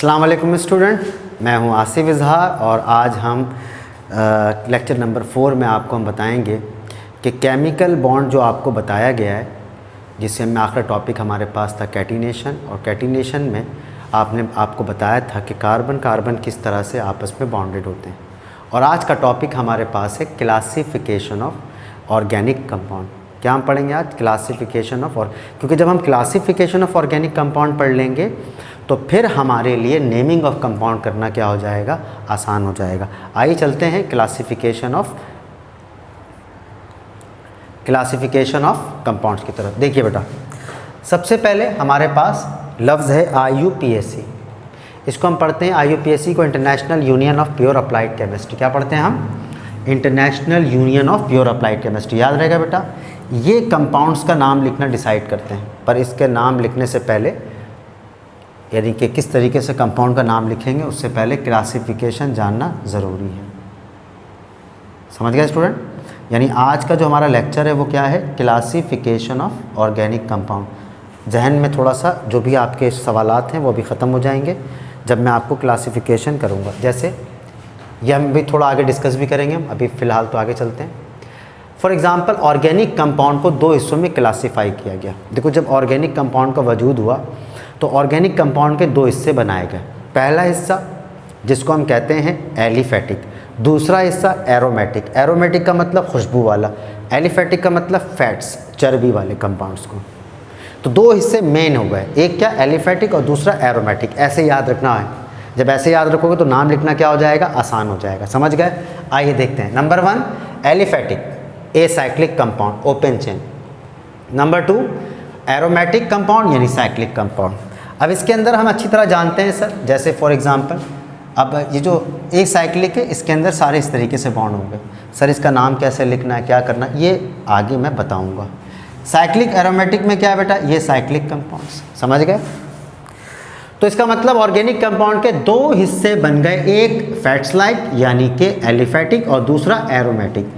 अस्सलाम वालेकुम स्टूडेंट, मैं हूं आसिफ इजहार और आज हम लेक्चर नंबर 4 में आपको हम बताएंगे कि केमिकल बॉन्ड जो आपको बताया गया है, जिससे में आखिरी टॉपिक हमारे पास था कैटिनेशन, और कैटिनेशन में आपको बताया था कि कार्बन कार्बन किस तरह से आपस में बॉन्डेड होते हैं। और आज का टॉपिक हमारे पास है क्लासिफिकेशन ऑफ ऑर्गेनिक कंपाउंड। क्या हम पढ़ेंगे आज? क्लासिफिकेशन ऑफ, और क्योंकि जब हम क्लासिफिकेशन ऑफ ऑर्गेनिक कंपाउंड पढ़ लेंगे तो फिर हमारे लिए नेमिंग ऑफ कंपाउंड करना क्या हो जाएगा? आसान हो जाएगा। आइए चलते हैं क्लासिफिकेशन ऑफ कंपाउंड्स की तरफ। देखिए बेटा, सबसे पहले हमारे पास लफ्ज़ है IUPAC। इसको हम पढ़ते हैं, IUPAC को international union of pure applied chemistry. क्या पढ़ते हैं हम? International union of pure applied chemistry. याद रहेगा बेटा, ये कंपाउंड्स का नाम लिखना डिसाइड करते हैं, पर इसके नाम लिखने से पहले, यानी कि किस तरीके से कंपाउंड का नाम लिखेंगे, उससे पहले क्लासिफिकेशन जानना ज़रूरी है। समझ गए स्टूडेंट? यानी आज का जो हमारा लेक्चर है वो क्या है? Classification of organic compound. जहन में थोड़ा सा जो भी आपके सवालात हैं वो भी ख़त्म हो जाएंगे जब मैं आपको क्लासिफिकेशन करूँगा। जैसे ये हम भी थोड़ा आगे डिस्कस भी करेंगे, हम अभी फ़िलहाल तो आगे चलते हैं। फॉर एग्ज़ाम्पल, ऑर्गेनिक कंपाउंड को दो हिस्सों में क्लासीफाई किया गया। देखो, जब ऑर्गेनिक कंपाउंड का वजूद हुआ तो ऑर्गेनिक कंपाउंड के दो हिस्से बनाए गए। पहला हिस्सा जिसको हम कहते हैं एलिफेटिक, दूसरा हिस्सा एरोमेटिक। एरोमेटिक का मतलब खुशबू वाला, एलिफेटिक का मतलब फैट्स, चर्बी वाले कंपाउंड्स को। तो दो हिस्से मेन हो गए, एक क्या एलिफेटिक और दूसरा एरोमेटिक। ऐसे याद रखना है। जब ऐसे याद रखोगे तो नाम लिखना क्या हो जाएगा? आसान हो जाएगा। समझ गए? आइए देखते हैं। Number 1 aliphatic, acyclic compound, open chain. Number 2 aromatic compound यानी साइक्लिक कंपाउंड। अब इसके अंदर हम अच्छी तरह जानते हैं सर, जैसे फॉर एग्जांपल, अब ये जो एक साइक्लिक है इसके अंदर सारे इस तरीके से बॉन्ड होंगे। सर इसका नाम कैसे लिखना है, क्या करना, ये आगे मैं बताऊंगा। साइक्लिक एरोमेटिक में क्या है बेटा? ये साइक्लिक कंपाउंड्स। समझ गए? तो इसका मतलब ऑर्गेनिक कंपाउंड के दो हिस्से बन गए, एक फैट्स लाइक यानी कि एलिफेटिक और दूसरा एरोमेटिक।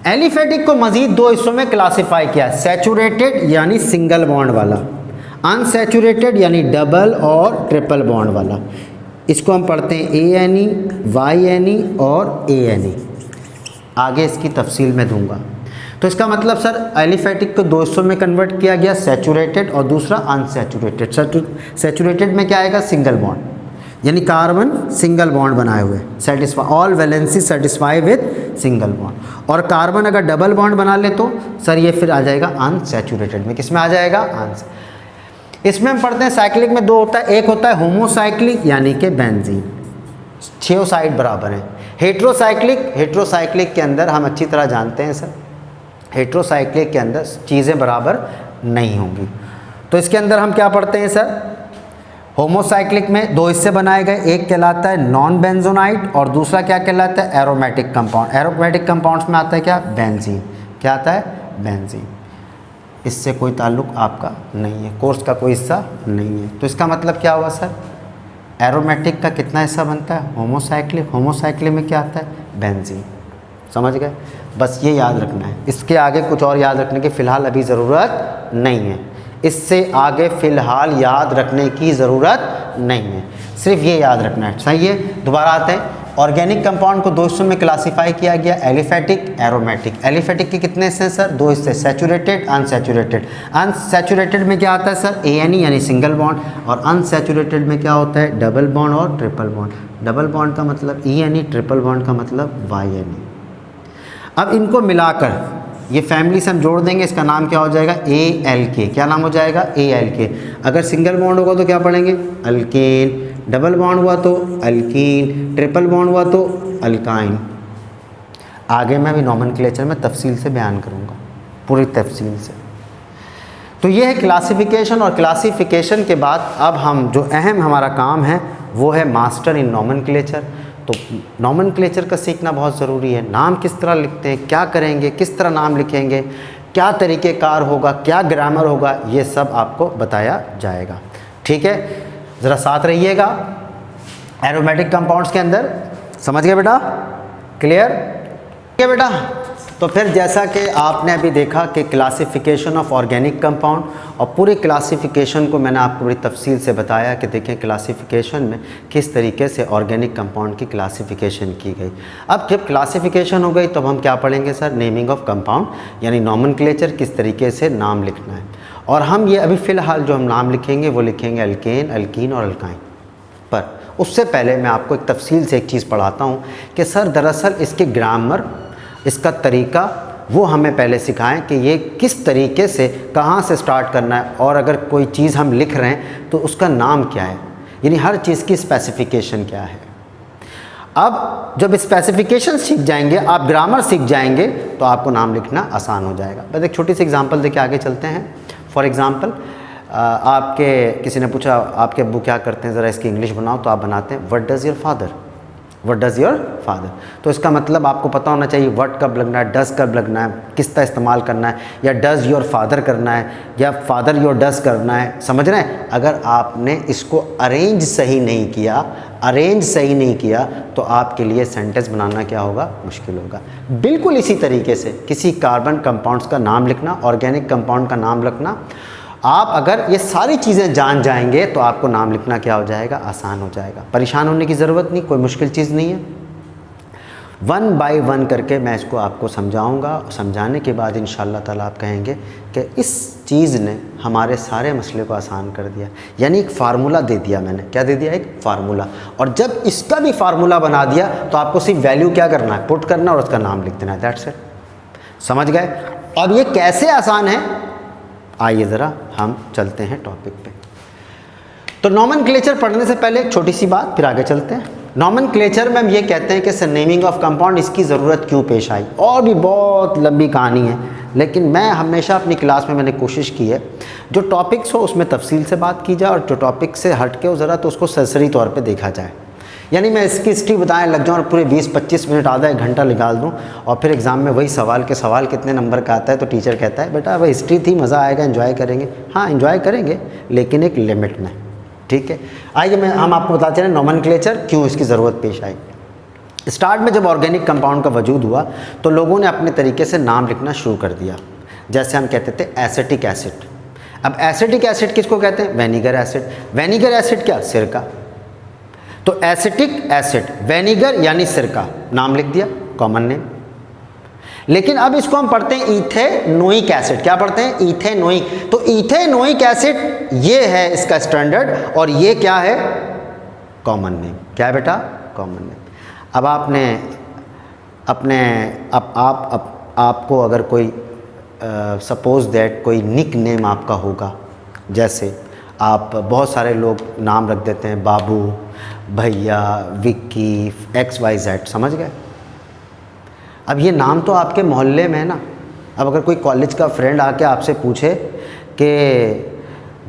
एलिफेटिक को मजीद दो हिस्सों में क्लासिफाई किया, सैचुरेटेड यानी सिंगल बॉन्ड वाला, अनसैचुरेटेड यानी डबल और ट्रिपल बॉन्ड वाला। इसको हम पढ़ते हैं ANE, YNE और ANE। आगे इसकी तफसील में दूंगा। तो इसका मतलब सर एलिफेटिक को दो हिस्सों में कन्वर्ट किया गया, सैचुरेटेड और दूसरा अनसैचुरेटेड। सैचुरेटेड में क्या आएगा? सिंगल बॉन्ड, यानी कार्बन सिंगल बॉन्ड बनाए हुए, satisfy all valency satisfy with single bond. और कार्बन अगर डबल बॉन्ड बना ले तो सर ये फिर आ जाएगा अनसैचुरेटेड में। किस में आ जाएगा? इसमें हम पढ़ते हैं साइक्लिक में दो होता है, एक होता है होमोसाइक्लिक यानी कि बेंजीन, 6 साइड बराबर हैं। हेट्रोसाइक्लिक के अंदर हम अच्छी तरह जानते हैं सर, हेट्रोसाइक्लिक के अंदर चीज़ें बराबर नहीं होंगी। तो इसके अंदर हम क्या पढ़ते हैं सर? होमोसाइक्लिक में दो हिस्से बनाए गए, एक कहलाता है नॉन बेंजोनाइट और दूसरा क्या कहलाता है? Aromatic compound. एरोमेटिक कंपाउंड्स में आता है क्या? बेंजीन। क्या आता है? बेंजीन। इससे कोई ताल्लुक़ आपका नहीं है, कोर्स का कोई हिस्सा नहीं है। तो इसका मतलब क्या हुआ सर? एरोमेटिक का कितना हिस्सा बनता है? होमोसाइक्लिक। होमोसाइक्लिक में क्या आता है? बेंजीन। समझ गए? बस ये याद रखना है, इसके आगे कुछ और याद रखने की फ़िलहाल अभी ज़रूरत नहीं है। इससे आगे फ़िलहाल याद रखने की ज़रूरत नहीं है, सिर्फ ये याद रखना है। सही है? दोबारा आते हैं। ऑर्गेनिक कंपाउंड को दो हिस्सों में क्लासीफाई किया गया, एलिफेटिक, एरोमेटिक। एलिफेटिक के कितने हिस्से हैं सर? दो हिस्से, सैचुरेटेड, अनसैचुरेटेड। अनसैचुरेटेड में क्या आता है सर? ANE यानी सिंगल बॉन्ड, और अनसैचुरेटेड में क्या होता है? डबल बॉन्ड और ट्रिपल बॉन्ड। डबल बॉन्ड का मतलब ENE, ट्रिपल बॉन्ड का मतलब YNE। अब इनको मिलाकर ये फैमिली से हम जोड़ देंगे, इसका नाम क्या हो जाएगा? ALK। क्या नाम हो जाएगा? ALK। अगर सिंगल बॉन्ड होगा तो क्या पढ़ेंगे? अल्केन, डबल बॉन्ड हुआ तो अल्कीन, ट्रिपल बॉन्ड हुआ तो अल्काइन। आगे मैं भी नॉमेनक्लेचर में तफसील से बयान करूँगा, पूरी तफसील से। तो ये है क्लासिफिकेशन, और क्लासिफिकेशन के बाद अब हम जो अहम हमारा काम है वो है मास्टर इन नॉमेनक्लेचर। तो नॉमेनक्लेचर का सीखना बहुत ज़रूरी है। नाम किस तरह लिखते हैं, क्या करेंगे, किस तरह नाम लिखेंगे, क्या तरीक़ेकार होगा, क्या ग्रामर होगा, ये सब आपको बताया जाएगा। ठीक है, ज़रा साथ रहिएगा। एरोमेटिक कंपाउंड्स के अंदर, समझ गए बेटा? क्लियर? ठीक है बेटा, तो फिर जैसा कि आपने अभी देखा कि क्लासिफिकेशन ऑफ ऑर्गेनिक कंपाउंड, और पूरे क्लासिफिकेशन को मैंने आपको बड़ी तफसील से बताया कि देखें क्लासिफिकेशन में किस तरीके से ऑर्गेनिक कंपाउंड की क्लासिफिकेशन की गई। अब जब क्लासिफिकेशन हो गई तो हम क्या पढ़ेंगे सर, नेमिंग ऑफ कंपाउंड, यानी नॉमेनक्लेचर, किस तरीके से नाम लिखना है। और हम ये अभी फ़िलहाल जो हम नाम लिखेंगे वो लिखेंगे अल्केन, अल्कीन और अल्काइन। पर उससे पहले मैं आपको एक तफसील से एक चीज़ पढ़ाता हूँ कि सर दरअसल इसके ग्रामर, इसका तरीका वो हमें पहले सिखाएं कि ये किस तरीके से कहाँ से स्टार्ट करना है, और अगर कोई चीज़ हम लिख रहे हैं तो उसका नाम क्या है, यानी हर चीज़ की स्पेसिफिकेशन क्या है। अब जब स्पेसिफिकेशन सीख जाएंगे, आप ग्रामर सीख जाएंगे, तो आपको नाम लिखना आसान हो जाएगा। बस एक छोटी सी एग्जांपल देके आगे चलते हैं। फॉर एग्ज़ाम्पल, आपके किसी ने पूछा आपके अब्बू क्या करते हैं, ज़रा इसकी इंग्लिश बनाओ, तो आप बनाते हैं what does your father, what does your father. तो इसका मतलब आपको पता होना चाहिए व्हाट कब लगना है, डज़ कब लगना है, किस तरह इस्तेमाल करना है, या डज़ योर फादर करना है, या फादर योर डज़ करना है, समझ रहे हैं। अगर आपने इसको अरेंज सही नहीं किया तो आपके लिए सेंटेंस बनाना क्या होगा, मुश्किल होगा। बिल्कुल इसी तरीके से किसी कार्बन कंपाउंड्स का नाम लिखना, ऑर्गेनिक कंपाउंड का नाम लिखना, आप अगर ये सारी चीज़ें जान जाएंगे तो आपको नाम लिखना क्या हो जाएगा, आसान हो जाएगा। परेशान होने की ज़रूरत नहीं, कोई मुश्किल चीज़ नहीं है। 1 बाय 1 करके मैं इसको आपको समझाऊंगा। समझाने के बाद इंशाअल्लाह ताला आप कहेंगे कि इस चीज़ ने हमारे सारे मसले को आसान कर दिया, यानी एक फार्मूला दे दिया मैंने। क्या दे दिया, एक फार्मूला। और जब इसका भी फार्मूला बना दिया तो आपको सिर्फ वैल्यू क्या करना है, पुट करना और उसका नाम लिख देना है, दैट्स इट। समझ गए। अब ये कैसे आसान है, आइए ज़रा हम चलते हैं टॉपिक पे। तो नॉमेनक्लेचर पढ़ने से पहले एक छोटी सी बात, फिर आगे चलते हैं। नॉमेनक्लेचर में हम ये कहते हैं कि सर नेमिंग ऑफ कंपाउंड, इसकी ज़रूरत क्यों पेश आई, और भी बहुत लंबी कहानी है, लेकिन मैं हमेशा अपनी क्लास में मैंने कोशिश की है जो टॉपिक्स हो उसमें तफसील से बात की जाए, और जो टॉपिक से हट के हो ज़रा तो उसको सरसरी तौर पर देखा जाए। यानी मैं इसकी हिस्ट्री बताएं लग जाऊँ और पूरे 20-25 मिनट, आधा 1 घंटा निकाल दूँ, और फिर एग्ज़ाम में वही सवाल के सवाल कितने नंबर का आता है तो टीचर कहता है बेटा वह हिस्ट्री थी, मज़ा आएगा, एंजॉय करेंगे। हाँ एंजॉय करेंगे, लेकिन एक लिमिट में, ठीक है। आइए हम आपको बताते हैं नॉमेनक्लेचर क्यों इसकी ज़रूरत पेश आई। स्टार्ट में जब ऑर्गेनिक कंपाउंड का वजूद हुआ तो लोगों ने अपने तरीके से नाम लिखना शुरू कर दिया। जैसे हम कहते थे एसिटिक एसिड। अब एसिटिक एसिड किसको कहते हैं, वेनिगर एसिड। वेनिगर एसिड क्या, सिरका। तो एसिटिक एसिड, वेनिगर यानी सिरका, नाम लिख दिया, कॉमन नेम। लेकिन अब इसको हम पढ़ते हैं इथेनोइक एसिड। क्या पढ़ते हैं, इथेनोइक। तो इथेनोइक एसिड ये है इसका स्टैंडर्ड, और ये क्या है, कॉमन नेम। क्या है बेटा, कॉमन नेम। अब आपने अपने आपको अगर कोई सपोज दैट कोई निक नेम आपका होगा, जैसे आप बहुत सारे लोग नाम रख देते हैं, बाबू, भैया, विक्की, XYZ, समझ गए। अब ये नाम तो आपके मोहल्ले में है ना। अब अगर कोई कॉलेज का फ्रेंड आके आपसे पूछे कि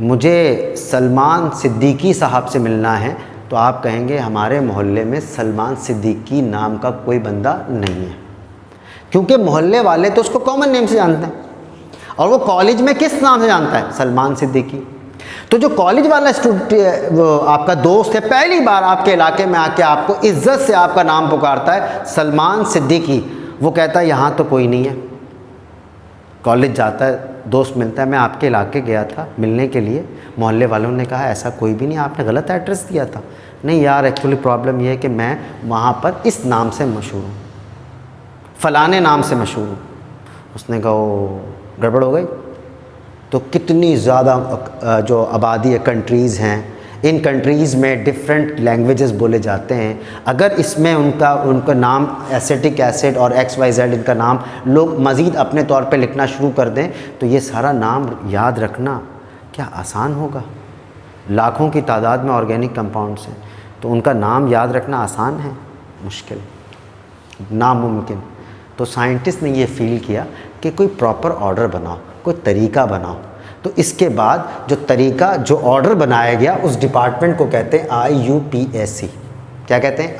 मुझे सलमान सिद्दीकी साहब से मिलना है, तो आप कहेंगे हमारे मोहल्ले में सलमान सिद्दीकी नाम का कोई बंदा नहीं है, क्योंकि मोहल्ले वाले तो उसको कॉमन नेम से जानते हैं, और वो कॉलेज में किस नाम से जानता है, सलमान सिद्दीकी। तो जो कॉलेज वाला स्टूडेंट आपका दोस्त है, पहली बार आपके इलाके में आके आपको इज्जत से आपका नाम पुकारता है सलमान सिद्दीकी, वो कहता है यहाँ तो कोई नहीं है। कॉलेज जाता है, दोस्त मिलता है, मैं आपके इलाके गया था मिलने के लिए, मोहल्ले वालों ने कहा ऐसा कोई भी नहीं, आपने गलत एड्रेस दिया था। नहीं यार, एक्चुअली प्रॉब्लम ये है कि मैं वहाँ पर इस नाम से मशहूर हूँ, फलाने नाम से मशहूर हूँ। उसने कहा ओ गड़बड़ हो गई। तो कितनी ज़्यादा जो आबादी है, कंट्रीज़ हैं, इन कंट्रीज़ में डिफरेंट लैंग्वेजेस बोले जाते हैं। अगर इसमें उनका नाम एसिटिक एसिड और XYZ इनका नाम लोग मज़ीद अपने तौर पे लिखना शुरू कर दें, तो ये सारा नाम याद रखना क्या आसान होगा। लाखों की तादाद में ऑर्गेनिक कंपाउंड्स हैं, तो उनका नाम याद रखना आसान है, मुश्किल, नामुमकिन। तो साइंटिस्ट ने ये फील किया कि कोई प्रॉपर ऑर्डर बनाओ, कोई तरीका बनाओ। तो इसके बाद जो तरीका, जो ऑर्डर बनाया गया, उस डिपार्टमेंट को कहते हैं IUPAC। क्या कहते हैं,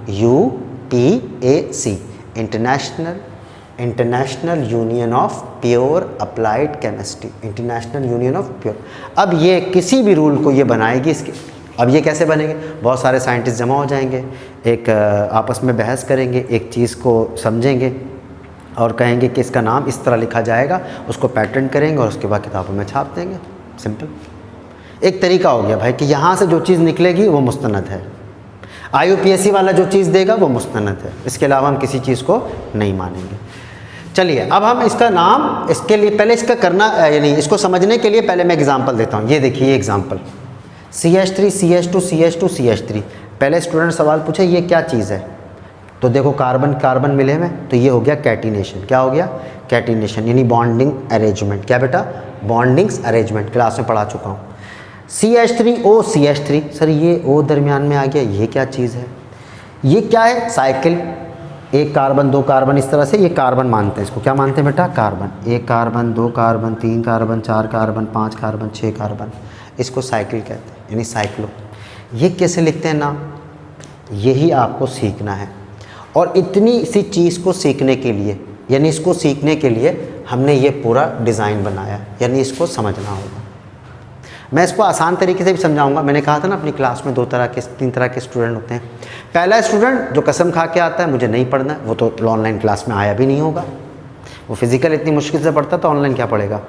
IUPAC, international union of pure applied chemistry, international union of pure. अब ये किसी भी रूल को ये बनाएगी, इसके अब ये कैसे बनेंगे, बहुत सारे साइंटिस्ट जमा हो जाएंगे, एक आपस में बहस करेंगे, एक चीज़ को समझेंगे, और कहेंगे कि इसका नाम इस तरह लिखा जाएगा, उसको पेटेंट करेंगे और उसके बाद किताबों में छाप देंगे। सिंपल एक तरीका हो गया भाई कि यहाँ से जो चीज़ निकलेगी वो मुस्तनद है, IUPAC वाला जो चीज़ देगा वो मुस्तनद है, इसके अलावा हम किसी चीज़ को नहीं मानेंगे। चलिए अब हम इसका नाम, इसके लिए पहले इसका करना यानी इसको समझने के लिए पहले मैं एग्जांपल देता हूँ। ये देखिए ये example CH3 CH2 CH2 CH3। पहले स्टूडेंट सवाल पूछे ये क्या चीज़ है, तो देखो कार्बन कार्बन मिले में, तो ये हो गया कैटिनेशन। क्या हो गया? कैटिनेशन यानी बॉन्डिंग अरेंजमेंट। क्या बेटा? बॉन्डिंग्स अरेंजमेंट, क्लास में पढ़ा चुका हूँ। CH3O CH3, सर ये O दरमियान में आ गया, ये क्या चीज़ है? ये क्या है? साइकिल, एक कार्बन दो कार्बन, इस तरह से ये कार्बन मानते हैं इसको। क्या मानते हैं बेटा? कार्बन। एक कार्बन, दो कार्बन, तीन कार्बन, चार कार्बन, पांच कार्बन, छः कार्बन, इसको साइकिल कहते हैं यानी साइक्लो। ये कैसे लिखते हैं नाम? यही आपको सीखना है। और इतनी सी चीज़ को सीखने के लिए यानी इसको सीखने के लिए हमने ये पूरा डिज़ाइन बनाया, यानी इसको समझना होगा। मैं इसको आसान तरीके से भी समझाऊंगा। मैंने कहा था ना अपनी क्लास में तीन तरह के स्टूडेंट होते हैं। पहला स्टूडेंट जो कसम खा के आता है मुझे नहीं पढ़ना है, वो तो ऑनलाइन क्लास में आया भी नहीं होगा, वो फिजिकल इतनी मुश्किल से पढ़ता तो ऑनलाइन क्या पढ़ेगा।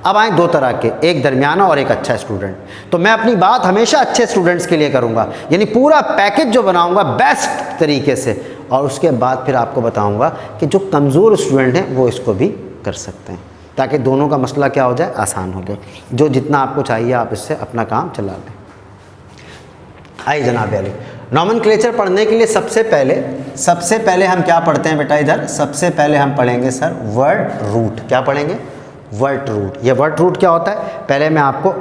अब आए दो तरह के, एक दरमियाना और एक अच्छा स्टूडेंट। तो मैं अपनी बात हमेशा अच्छे स्टूडेंट्स के लिए करूँगा, यानी पूरा पैकेज जो बनाऊँगा बेस्ट तरीके से, और उसके बाद फिर आपको बताऊँगा कि जो कमज़ोर स्टूडेंट हैं वो इसको भी कर सकते हैं, ताकि दोनों का मसला क्या हो जाए? आसान हो जाए। जो जितना आपको चाहिए आप इससे अपना काम चला लें। आइए जनाब वाले, नॉमेनक्लेचर पढ़ने के लिए सबसे पहले हम क्या पढ़ते हैं बेटा? इधर सबसे पहले हम पढ़ेंगे सर वर्ड रूट। क्या पढ़ेंगे? Word root. ये वर्ड रूट क्या होता है पहले मैं आपको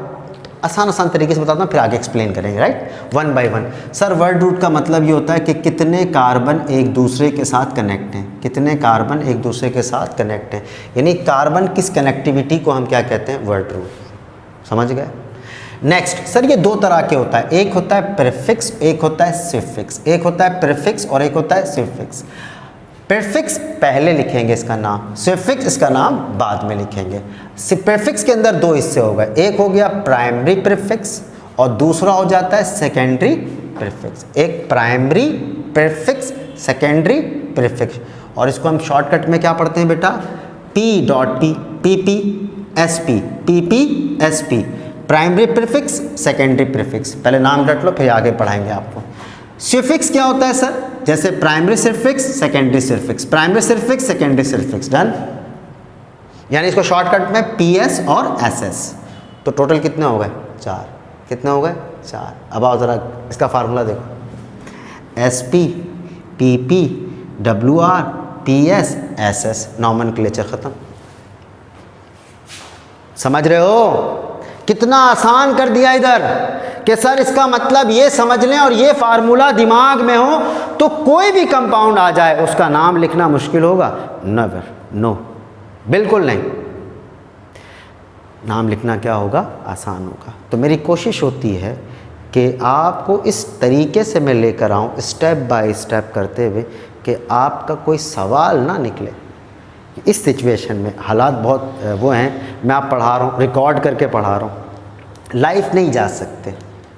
आसान तरीके से बताता हूँ, फिर आगे एक्सप्लेन करेंगे, right, one by one. Sir word root का मतलब ये होता है कि कितने कार्बन एक दूसरे के साथ कनेक्ट हैं, कितने कार्बन एक दूसरे के साथ कनेक्ट हैं, यानी कार्बन किस कनेक्टिविटी को हम क्या कहते हैं? Word root. समझ गए? नेक्स्ट सर ये दो तरह के होता है, एक होता है प्रीफिक्स, एक होता है सफिक्स। एक होता है प्रीफिक्स और एक होता है सफिक्स। प्रीफिक्स पहले लिखेंगे इसका नाम, सफिक्स इसका नाम बाद में लिखेंगे। प्रीफिक्स के अंदर दो हिस्से हो गए, एक हो गया प्राइमरी प्रीफिक्स और दूसरा हो जाता है सेकेंडरी प्रीफिक्स। एक प्राइमरी प्रीफिक्स, सेकेंडरी प्रीफिक्स, और इसको हम शॉर्टकट में क्या पढ़ते हैं बेटा? P.P, PP, SP, primary prefix, secondary prefix. पहले नाम रट लो फिर आगे पढ़ाएंगे आपको। सफिक्स क्या होता है सर? जैसे primary suffix, secondary suffix, primary suffix, secondary suffix. Done? यानी इसको शॉर्टकट में PS और SS। तो टोटल कितने हो गए? 4। कितने हो गए? 4। अब आओ ज़रा इसका फार्मूला देखो, SP, PP, WR, PS, SS। Nomenclature ख़त्म। समझ रहे हो? कितना आसान कर दिया इधर कि सर इसका मतलब ये समझ लें और ये फार्मूला दिमाग में हो तो कोई भी कंपाउंड आ जाए उसका नाम लिखना मुश्किल होगा? नेवर, नो, बिल्कुल नहीं। नाम लिखना क्या होगा? आसान होगा। तो मेरी कोशिश होती है कि आपको इस तरीके से मैं लेकर आऊँ स्टेप बाय स्टेप करते हुए कि आपका कोई सवाल ना निकले। इस सिचुएशन में हालात बहुत वो हैं, मैं आप पढ़ा रहा हूँ, रिकॉर्ड करके पढ़ा रहा हूँ, लाइफ नहीं जा सकते,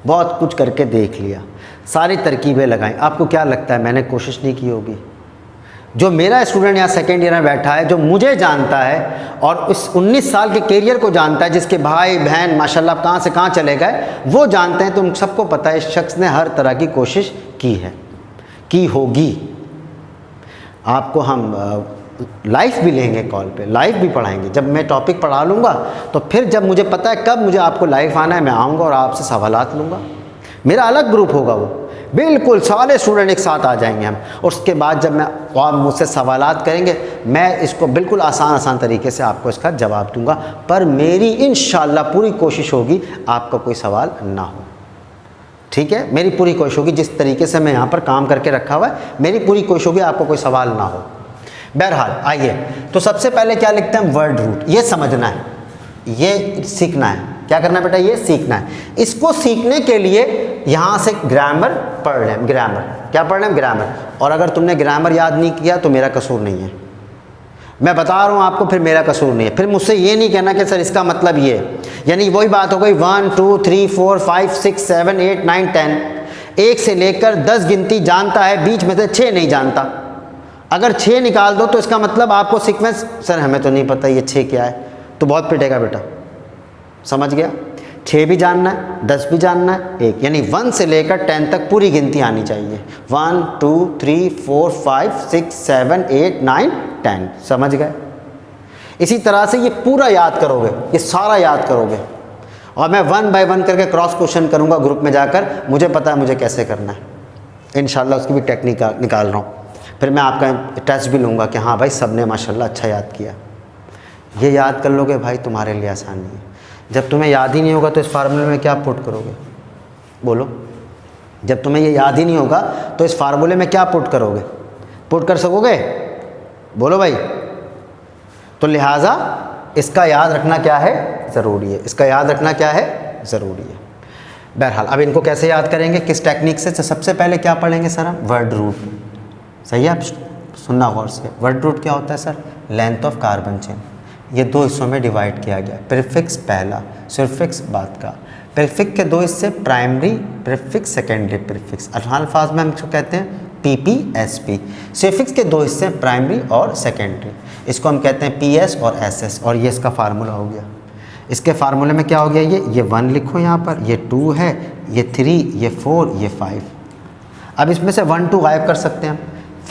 बहुत कुछ करके देख लिया, सारी तरकीबें लगाई। आपको क्या लगता है मैंने कोशिश नहीं की होगी? जो मेरा स्टूडेंट यहाँ सेकेंड ईयर में बैठा है, जो मुझे जानता है और उस 19 साल के कैरियर को जानता है, जिसके भाई बहन माशाल्लाह कहाँ से कहाँ चले गए, वो जानते हैं, तो उन सबको पता है इस शख्स ने हर तरह की कोशिश की है, की होगी। आपको हम लाइव भी लेंगे, कॉल पे लाइव भी पढ़ाएंगे। जब मैं टॉपिक पढ़ा लूँगा तो फिर जब मुझे पता है कब मुझे आपको लाइव आना है, मैं आऊँगा और आपसे सवालात लूँगा। मेरा अलग ग्रुप होगा, वो बिल्कुल सारे स्टूडेंट एक साथ आ जाएंगे हम। और उसके बाद जब मैं आप मुझसे सवालात करेंगे, मैं इसको बिल्कुल आसान तरीके से आपको इसका जवाब दूँगा। पर मेरी इंशाअल्लाह पूरी कोशिश होगी आपका कोई सवाल ना हो। ठीक है, मेरी पूरी कोशिश होगी, जिस तरीके से मैं यहाँ पर काम करके रखा हुआ है, मेरी पूरी कोशिश होगी आपको कोई सवाल ना हो। बहरहाल आइए, तो सबसे पहले क्या लिखते हैं? Word root. ये समझना है, ये सीखना है। क्या करना है बेटा? ये सीखना है। इसको सीखने के लिए यहाँ से ग्रामर पढ़ लें। ग्रामर क्या पढ़ लें? ग्रामर। और अगर तुमने ग्रामर याद नहीं किया तो मेरा कसूर नहीं है, मैं बता रहा हूँ आपको, फिर मेरा कसूर नहीं है। फिर मुझसे ये नहीं कहना कि सर इसका मतलब ये, यानी वही बात हो गई 1 2 3 4 5 6 7 8 9 10, 1 से लेकर 10 गिनती जानता है, बीच में से 6 नहीं जानता। अगर 6 निकाल दो तो इसका मतलब आपको सीक्वेंस, सर हमें तो नहीं पता ये 6 क्या है, तो बहुत पिटेगा बेटा। समझ गया? 6 भी जानना है, 10 भी जानना है, 1, यानी 1 से लेकर 10 तक पूरी गिनती आनी चाहिए। 1 2 3 4 5 6 7 8 9 10। समझ गए? इसी तरह से ये पूरा याद करोगे, ये सारा याद करोगे, और मैं 1 बाय 1 करके क्रॉस क्वेश्चन करूँगा ग्रुप में जाकर, मुझे पता है मुझे कैसे करना है। इंशाल्लाह उसकी भी टेक्निक निकाल रहा हूँ। फिर मैं आपका टेस्ट भी लूँगा कि हाँ भाई सबने माशाल्लाह अच्छा याद किया। ये याद कर लोगे भाई, तुम्हारे लिए आसान नहीं है। जब तुम्हें याद ही नहीं होगा तो इस फार्मूले में क्या पुट करोगे? बोलो। जब तुम्हें ये याद ही नहीं होगा तो इस फार्मूले में क्या पुट करोगे? पुट कर सकोगे? बोलो भाई। तो लिहाजा इसका याद रखना क्या है? ज़रूरी है। इसका याद रखना क्या है? ज़रूरी है। बहरहाल अब इनको कैसे याद करेंगे, किस टेक्निक से? तो सबसे पहले क्या पढ़ेंगे सर हम? Word root. सही है? आप सुनना गौर से। वर्ड रूट क्या होता है sir? Length of carbon chain. ये 2 हिस्सों में डिवाइड किया गया। प्रीफिक्स पहला, सुरफिक्स बाद का। प्रीफिक्स के 2 हिस्से, प्राइमरी प्रीफिक्स, सेकेंडरी प्रीफिक्स। अल्फाज में हम इसको कहते हैं PPSP। सुफिक्स के 2 हिस्से, प्राइमरी और सेकेंडरी। इसको हम कहते हैं PS और SS। और ये इसका फार्मूला हो गया। इसके फार्मूले में क्या हो गया? ये 1 लिखो यहाँ पर, ये 2 है, ये 3, ये 4, ये 5। अब इसमें से 1 2 गायब कर सकते हैं हम,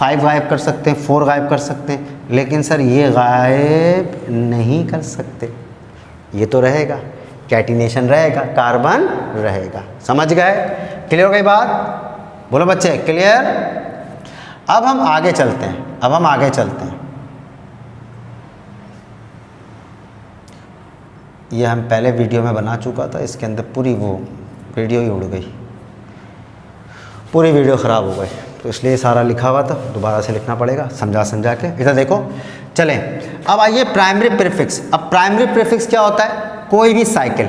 5 गायब कर सकते हैं, 4 गायब कर सकते हैं, लेकिन सर ये गायब नहीं कर सकते। ये तो रहेगा, कैटिनेशन रहेगा, कार्बन रहेगा। समझ गए? क्लियर हो गई बात? बोलो बच्चे, क्लियर? अब हम आगे चलते हैं। ये हम पहले वीडियो में बना चुका था, इसके अंदर पूरी वो वीडियो ही उड़ गई, पूरी वीडियो ख़राब हो गई, तो इसलिए सारा लिखा हुआ था, दोबारा से लिखना पड़ेगा समझा के। इधर देखो, चलें अब आइए प्राइमरी प्रीफिक्स। अब प्राइमरी प्रीफिक्स क्या होता है? कोई भी साइकिल।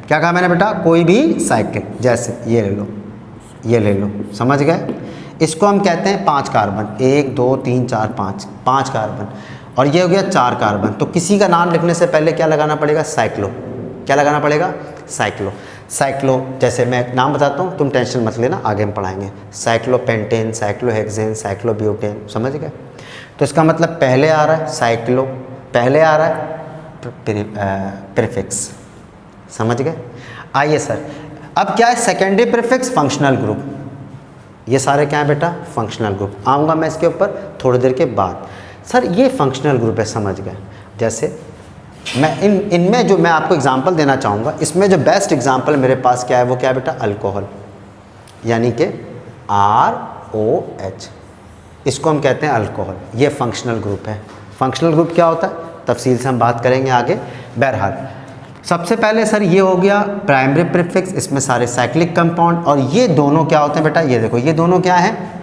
क्या कहा मैंने बेटा? कोई भी साइकिल। जैसे ये ले लो, ये ले लो। समझ गए? इसको हम कहते हैं 5 कार्बन। 1 2 3 4 5 कार्बन, और ये हो गया 4 कार्बन। तो किसी का नाम लिखने से पहले क्या लगाना पड़ेगा? साइक्लो। क्या लगाना पड़ेगा? साइक्लो। जैसे मैं नाम बताता हूँ, तुम टेंशन मत लेना, आगे हम पढ़ाएंगे। Cyclopentane, cyclohexane, cyclobutane. समझ गए? तो इसका मतलब पहले आ रहा है साइक्लो, पहले आ रहा है प्रीफिक्स। समझ गए? आइए सर, अब क्या है? Secondary prefix, functional group. ये सारे क्या है बेटा? Functional group. आऊँगा मैं इसके ऊपर थोड़ी देर के बाद। सर ये फंक्शनल ग्रुप है, समझ गए? जैसे मैं इनमें जो मैं आपको एग्जांपल देना चाहूँगा, इसमें जो बेस्ट एग्जांपल मेरे पास क्या है, वो क्या है बेटा? अल्कोहल, यानी कि ROH। इसको हम कहते हैं अल्कोहल। ये फंक्शनल ग्रुप है। फंक्शनल ग्रुप क्या होता है? तफसील से हम बात करेंगे आगे। बहरहाल सबसे पहले सर ये हो गया प्राइमरी प्रीफिक्स, इसमें सारे साइक्लिक कंपाउंड। और ये दोनों क्या होते हैं बेटा? ये देखो, ये दोनों क्या हैं?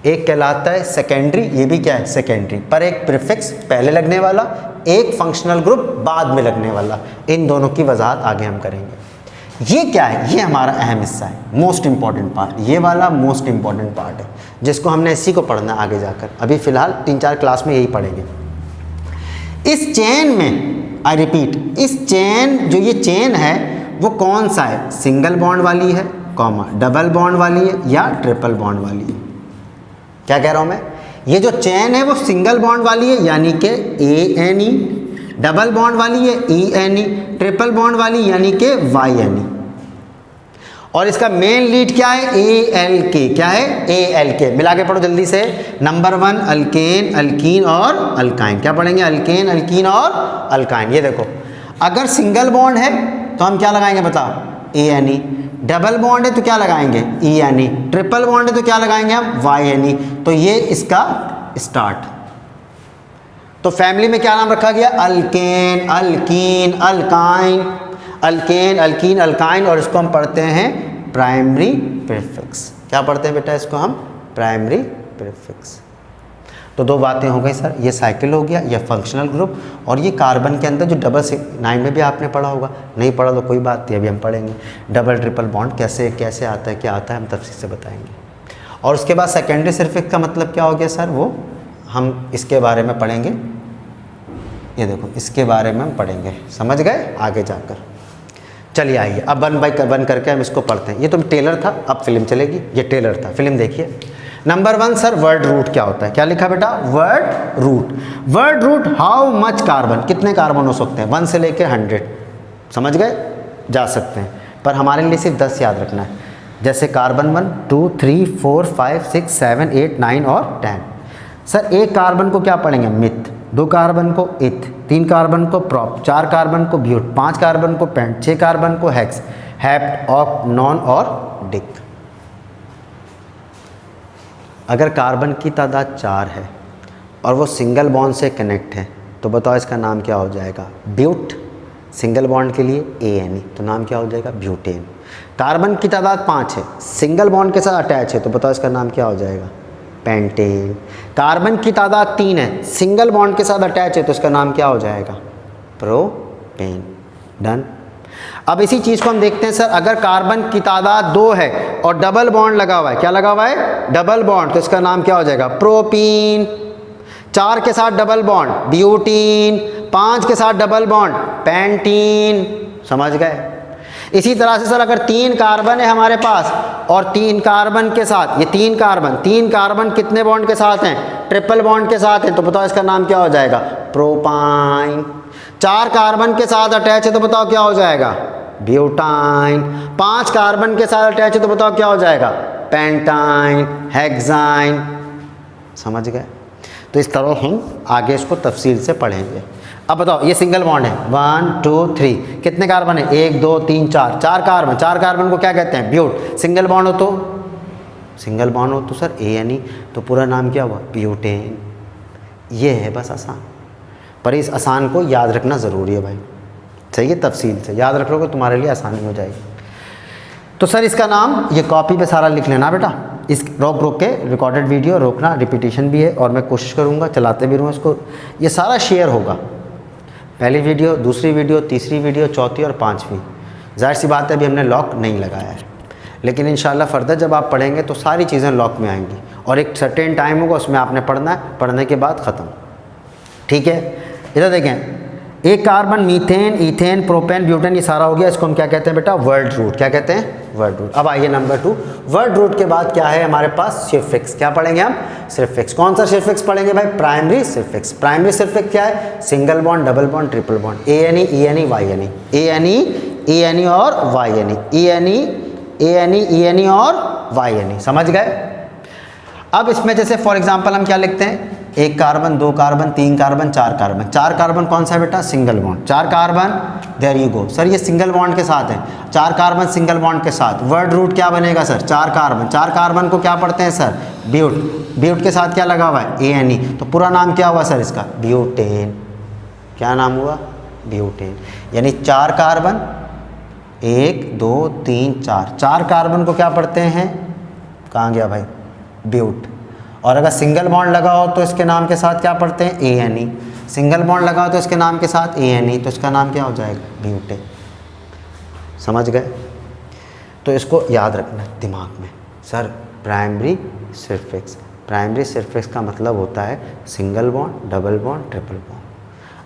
एक कहलाता है सेकेंडरी, ये भी क्या है? सेकेंडरी। पर एक प्रीफिक्स पहले लगने वाला, एक फंक्शनल ग्रुप बाद में लगने वाला। इन दोनों की वजाहत आगे हम करेंगे। ये क्या है? ये हमारा अहम हिस्सा है, मोस्ट इंपॉर्टेंट पार्ट। ये वाला मोस्ट इंपॉर्टेंट पार्ट है, जिसको हमने इसी को पढ़ना है आगे जाकर। अभी फ़िलहाल 3-4 क्लास में यही पढ़ेंगे। इस चेन में, आई रिपीट, इस चेन, जो ये चेन है वो कौन सा है? सिंगल बॉन्ड वाली है, कॉमा डबल बॉन्ड वाली है, या ट्रिपल बॉन्ड वाली है? क्या कह रहा हूँ मैं? ये जो चेन है वो सिंगल बॉन्ड वाली है, यानी कि ANE, डबल बॉन्ड वाली है ENE, ट्रिपल बॉन्ड वाली यानी कि YNE। और इसका मेन लीड क्या है? ALK। क्या है? ALK। मिला के पढ़ो जल्दी से। नंबर 1 अल्केन, अल्कीन और अल्काइन। क्या पढ़ेंगे? अल्केन, अल्कीन और अल्काइन। ये देखो, अगर सिंगल बॉन्ड है तो हम क्या लगाएंगे बताओ? ANE। डबल बॉन्ड है तो क्या लगाएंगे? ENE। ट्रिपल बॉन्ड है तो क्या लगाएंगे हम? YNE। तो ये इसका स्टार्ट। तो फैमिली में क्या नाम रखा गया? Alkane, alkyne, alkyne. Alkane, alkyne, alkyne. और इसको हम पढ़ते हैं प्राइमरी प्रीफिक्स। क्या पढ़ते हैं बेटा? इसको हम प्राइमरी प्रीफिक्स। तो 2 बातें हो गई सर, ये साइकिल हो गया, ये फंक्शनल ग्रुप, और ये कार्बन के अंदर जो डबल 9 में भी आपने पढ़ा होगा, नहीं पढ़ा तो कोई बात नहीं, अभी हम पढ़ेंगे। डबल ट्रिपल बॉन्ड कैसे कैसे आता है, क्या आता है, हम तफसील से बताएंगे। और उसके बाद सेकेंडरी सल्फेट का मतलब क्या हो गया सर? वो हम इसके बारे में पढ़ेंगे। ये देखो, इसके बारे में हम पढ़ेंगे, समझ गए आगे जाकर। चलिए आइए अब 1 बाय 1 करके हम इसको पढ़ते हैं। ये तो टेलर था, अब फिल्म चलेगी। ये टेलर था, फिल्म देखिए। नंबर 1 सर वर्ड रूट क्या होता है, क्या लिखा बेटा, word root. Word root how much carbon, कितने कार्बन हो सकते हैं, 1 से लेके 100, समझ गए, जा सकते हैं, पर हमारे लिए सिर्फ 10 याद रखना है। जैसे कार्बन 1 2 3 4 5 6 7 8 9 और 10। सर एक कार्बन को क्या पढ़ेंगे, मिथ, 2 कार्बन को इथ, 3 कार्बन को प्रॉप, 4 कार्बन को ब्यूट, 5 कार्बन को पेंट, 6 कार्बन को हेक्स, हेप्ट, ऑक, नॉन और डिक। अगर कार्बन की तादाद 4 है और वो सिंगल बॉन्ड से कनेक्ट है तो बताओ इसका नाम क्या हो जाएगा, ब्यूट। सिंगल बॉन्ड के लिए ANE, तो नाम क्या हो जाएगा, ब्यूटेन। कार्बन की तादाद 5 है, सिंगल बॉन्ड के साथ अटैच है, तो बताओ इसका नाम क्या हो जाएगा, पेंटेन। कार्बन की तादाद 3 है, सिंगल बॉन्ड के साथ अटैच है, तो इसका नाम क्या हो जाएगा, प्रोपेन। डन। अब इसी चीज़ को हम देखते हैं सर, अगर कार्बन की तादाद 2 है और डबल बॉन्ड लगा हुआ है, क्या लगा हुआ है, डबल बॉन्ड, तो इसका नाम क्या हो जाएगा, प्रोपीन। 4 के साथ डबल बॉन्ड, ब्यूटीन। 5 के साथ डबल बॉन्ड, पेंटीन। समझ गए। इसी तरह से सर अगर 3 कार्बन है हमारे पास और 3 कार्बन के साथ, ये 3 कार्बन कितने बॉन्ड के साथ हैं, ट्रिपल बॉन्ड के साथ हैं, तो बताओ इसका नाम क्या हो जाएगा, प्रोपाइन। 4 कार्बन के साथ अटैच है तो बताओ क्या हो जाएगा, ब्यूटाइन। 5 कार्बन के साथ अटैच है तो बताओ क्या हो जाएगा, पेंटाइन, हेक्साइन। समझ गए। तो इस तरह हम आगे इसको तफसील से पढ़ेंगे। अब बताओ ये सिंगल बॉन्ड है, 1 2 3, कितने कार्बन है, 1 2 3 4, 4 कार्बन। 4 कार्बन को क्या कहते हैं, ब्यूट। सिंगल बॉन्ड हो तो सर ANE, तो पूरा नाम क्या हुआ, ब्यूटेन। ये है बस आसान, पर इस आसान को याद रखना ज़रूरी है भाई, सही है, तफसील से याद रख लोगे तुम्हारे लिए आसानी हो जाएगी। तो सर इसका नाम ये कॉपी पे सारा लिख लेना बेटा, इस रोक के रिकॉर्डेड वीडियो रोकना, रिपीटिशन भी है और मैं कोशिश करूँगा चलाते भी रहूँ इसको, ये सारा शेयर होगा, पहली वीडियो, दूसरी वीडियो, तीसरी वीडियो, चौथी और 5वीं। जाहिर सी बात है अभी हमने लॉक नहीं लगाया है, लेकिन इंशाल्लाह फर्दर जब आप पढ़ेंगे तो सारी चीज़ें लॉक में आएंगी और एक सर्टेन टाइम होगा उसमें आपने पढ़ना है, पढ़ने के बाद ख़त्म। ठीक है, इधर देखें, एक carbon, methane, ethane, propane, butane, ये सारा हो गया, इसको हम क्या कहते हैं बेटा, वर्ड रूट। क्या कहते हैं, वर्ड रूट। अब आइए नंबर 2, वर्ड रूट के बाद क्या है हमारे पास, सफिक्स। क्या पढ़ेंगे हम, सफिक्स। कौन सा सफिक्स पढ़ेंगे भाई, प्राइमरी सफिक्स। प्राइमरी सफिक्स क्या है, single bond, double bond, triple bond, ANE, ENE, YNE, ANE, ENE और YNE, ANE, ENE और YNE। समझ गए। अब इसमें जैसे फॉर एग्जांपल हम क्या लिखते हैं, 1 carbon, 2 carbon, 3 carbon, 4 carbon. 4 carbon कौन सा है बेटा, single bond. 4 carbon, there you go sir, ये सिंगल बॉन्ड के साथ है, 4 कार्बन सिंगल बॉन्ड के साथ। वर्ड रूट क्या बनेगा सर, 4 कार्बन। 4 कार्बन को क्या पढ़ते हैं सर, ब्यूट। ब्यूट के साथ क्या लगा हुआ है, ANE, तो पूरा नाम क्या हुआ सर इसका, ब्यूटेन। क्या नाम हुआ, ब्यूटेन। यानी 4 कार्बन, 1 2 3 4, 4 कार्बन को क्या पढ़ते हैं, कहाँ गया भाई, ब्यूट। और अगर सिंगल बॉन्ड लगा हो तो इसके नाम के साथ क्या पढ़ते हैं, ANE। सिंगल बॉन्ड लगा हो तो इसके नाम के साथ ANE, तो इसका नाम क्या हो जाएगा, ब्यूटेन। समझ गए। तो इसको याद रखना है दिमाग में sir, primary suffix. Primary suffix का मतलब होता है single bond, double bond, triple bond.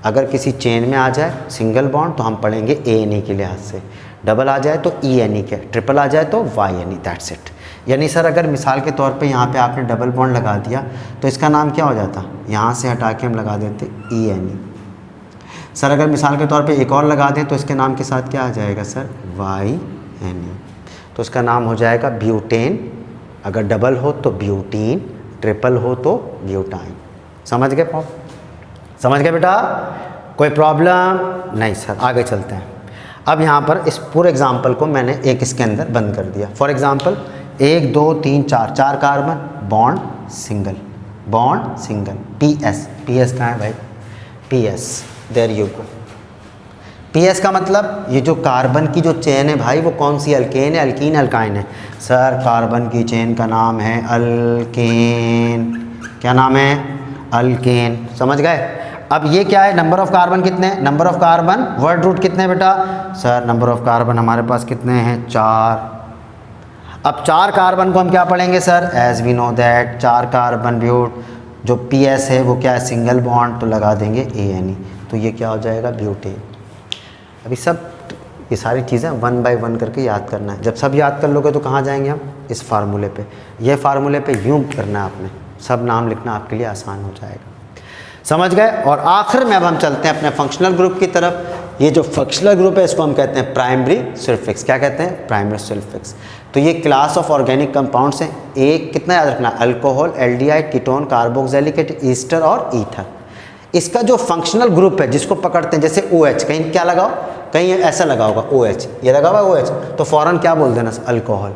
अगर किसी चेन में आ जाए सिंगल बॉन्ड तो हम पढ़ेंगे ANE के लिहाज से, डबल आ जाए तो ENE के, ट्रिपल आ जाए तो YNE, दैट्स इट। यानी सर अगर मिसाल के तौर पे यहाँ पे आपने डबल बॉन्ड लगा दिया तो इसका नाम क्या हो जाता, यहाँ से हटा के हम लगा देते ENE। सर अगर मिसाल के तौर पे एक और लगा दें तो इसके नाम के साथ क्या आ जाएगा सर, YNE, तो इसका नाम हो जाएगा ब्यूटेन। अगर डबल हो तो ब्यूटीन, ट्रिपल हो तो ब्यूटाइन। समझ गए पॉप, समझ गए बेटा, कोई प्रॉब्लम नहीं सर। आगे चलते हैं। अब यहाँ पर इस पूरे एग्जाम्पल को मैंने एक इसके अंदर बंद कर दिया। For example 1 2 3 4, 4 carbon, bond single, bond single, PS कहाँ है भाई, PS, there you go. PS का मतलब ये जो कार्बन की जो चेन है भाई वो कौन सी, अल्केन है, अल्कीन, अल्काइन है। सर कार्बन की चेन का नाम है अल्केन। क्या नाम है, अल्केन। समझ गए। अब ये क्या है, नंबर ऑफ कार्बन कितने हैं, number of carbon, word root कितने बेटा, सर नंबर ऑफ कार्बन हमारे पास कितने हैं, 4। अब 4 कार्बन को हम क्या पढ़ेंगे sir, as we know that 4 carbon but, जो PS है वो क्या है, सिंगल बॉन्ड, तो लगा देंगे ANE, तो ये क्या हो जाएगा, ब्यूटेन। अभी सब ये सारी चीज़ें 1 बाय 1 करके याद करना है। जब सब याद कर लोगे तो कहाँ जाएंगे हम, इस फार्मूले पे। ये फार्मूले पे यूँ करना है आपने, सब नाम लिखना आपके लिए आसान हो जाएगा। समझ गए। और आखिर में अब हम चलते हैं अपने फंक्शनल ग्रुप की तरफ। ये जो फंक्शनल ग्रुप है इसको हम कहते हैं प्राइमरी सल्फिक्स। क्या कहते हैं, प्राइमरी सल्फिक्स। तो ये क्लास ऑफ ऑर्गेनिक कंपाउंड्स हैं। एक कितना याद रखना, alcohol, aldehyde, ketone, carboxylic acid, Easter और ईथर। इसका जो फंक्शनल ग्रुप है जिसको पकड़ते हैं, जैसे OH, कहीं क्या लगाओ, कहीं ऐसा लगा होगा OH, ये लगा हुआ है OH, तो फ़ौरन क्या बोल देना, अल्कोहल।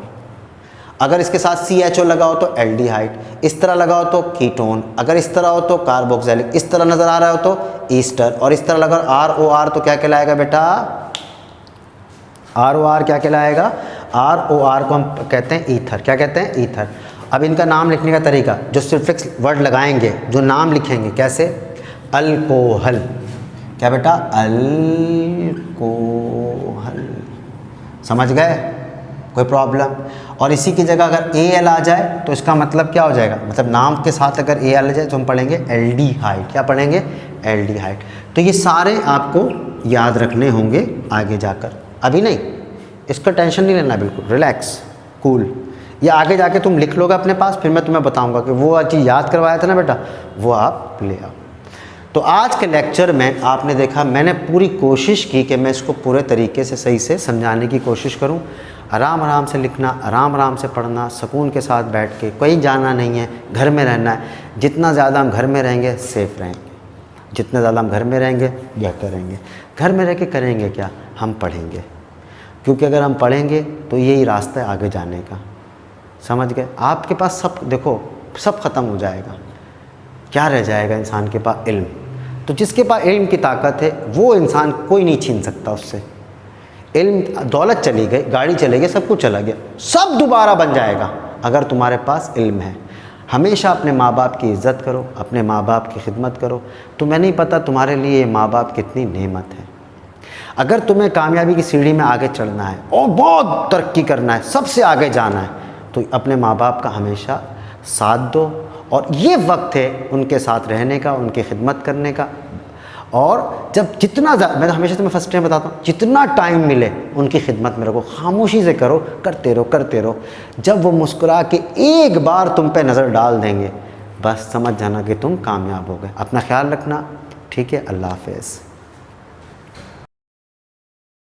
अगर इसके साथ CHO लगाओ तो एल्डिहाइड, इस तरह लगाओ तो कीटोन, अगर इस तरह हो तो कार्बोक्सिलिक, इस तरह नज़र आ रहा हो तो ईस्टर, और इस तरह लगा ROR तो क्या कहलाएगा बेटा, ROR क्या कहलाएगा, ROR को हम कहते हैं ईथर। क्या कहते हैं, ईथर। अब इनका नाम लिखने का तरीका, जो सल्फिक्स वर्ड लगाएंगे, जो नाम लिखेंगे, कैसे, अल्कोहल। क्या बेटा, अल्कोहल। समझ गए, कोई प्रॉब्लम। और इसी की जगह अगर AL आ जाए तो इसका मतलब क्या हो जाएगा, मतलब नाम के साथ अगर AL आ जाए तो हम पढ़ेंगे एल्डिहाइड। क्या पढ़ेंगे, एल्डिहाइड। तो ये सारे आपको याद रखने होंगे आगे जाकर, अभी नहीं, इसका टेंशन नहीं लेना, बिल्कुल रिलैक्स, कूल। ये आगे जाके तुम लिख लोगे अपने पास, फिर मैं तुम्हें बताऊंगा कि वो चीज़ याद करवाया था ना बेटा, वो आप ले आओ। तो आज के लेक्चर में आपने देखा, मैंने पूरी कोशिश की कि मैं इसको पूरे तरीके से सही से समझाने की कोशिश करूं। आराम आराम से लिखना, आराम आराम से पढ़ना, सुकून के साथ बैठ के, कहीं जाना नहीं है, घर में रहना है। जितना ज़्यादा हम घर में रहेंगे सेफ़ रहेंगे, जितना ज़्यादा हम घर में रहेंगे बेहतर रहेंगे। घर में रह के करेंगे क्या, हम पढ़ेंगे, क्योंकि अगर हम पढ़ेंगे तो यही रास्ता है आगे जाने का। समझ गए। आपके पास सब, देखो सब ख़त्म हो जाएगा, क्या रह जाएगा इंसान के पास, इल्म। तो जिसके पास इल्म की ताकत है वो इंसान कोई नहीं छीन सकता उससे। इल्म, दौलत चली गई, गाड़ी चली गई, सब कुछ चला गया, सब दोबारा बन जाएगा अगर तुम्हारे पास इल्म है। हमेशा अपने माँ बाप की इज़्ज़त करो, अपने माँ बाप की खिदमत करो। तुम्हें नहीं पता तुम्हारे लिए माँ बाप कितनी नेमत है। अगर तुम्हें कामयाबी की सीढ़ी में आगे चढ़ना है और बहुत तरक्की करना है, सबसे आगे जाना है, तो अपने माँ बाप का हमेशा साथ दो। और ये वक्त है उनके साथ रहने का, उनकी खिदमत करने का। और जब जितना, मैं तो हमेशा तुम्हें फर्स्ट टाइम बताता हूँ, जितना टाइम मिले उनकी खिदमत में रखो, खामोशी से करो, करते रहो करते रहो। जब वो मुस्कुरा के एक बार तुम पे नज़र डाल देंगे, बस समझ जाना कि तुम कामयाब हो गए। अपना ख्याल रखना, ठीक है, अल्लाह हाफ़िज़।